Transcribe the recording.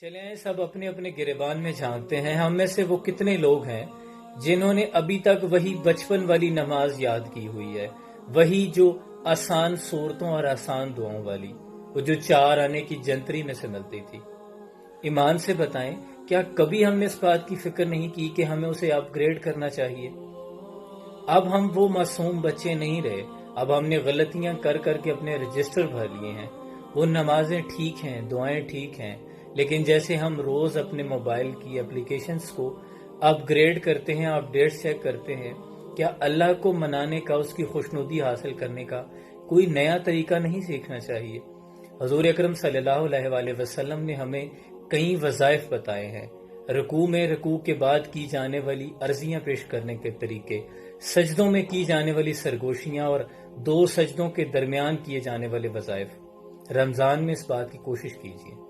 चलें सब अपने अपने गिरेबान में झांकते हैं। हम में से वो कितने लोग हैं जिन्होंने अभी तक वही बचपन वाली नमाज याद की हुई है, वही जो आसान सूरतों और आसान दुआओं वाली, वो जो 4 आने की जंतरी में से मिलती थी। ईमान से बताएं, क्या कभी हमने इस बात की फिक्र नहीं की कि हमें उसे अपग्रेड करना चाहिए? अब हम वो मासूम बच्चे नहीं रहे। अब हमने गलतियां कर करके अपने रजिस्टर भर लिए हैं। वो नमाजें ठीक हैं, दुआएं ठीक हैं, लेकिन जैसे हम रोज अपने मोबाइल की एप्लीकेशंस को अपग्रेड करते हैं, अपडेट्स चेक करते हैं, क्या अल्लाह को मनाने का, उसकी खुशनुदी हासिल करने का कोई नया तरीका नहीं सीखना चाहिए? हजूर अकरम सल्लल्लाहु अलैहि वसल्लम ने हमें कई वज़ाइफ बताए हैं। रुकू में रुकू के बाद की जाने वाली अर्जियां पेश करने के तरीके, सजदों में की जाने वाली सरगोशियां और 2 सजदों के दरमियान किए जाने वाले वज़ाइफ। रमजान में इस बात की कोशिश कीजिए।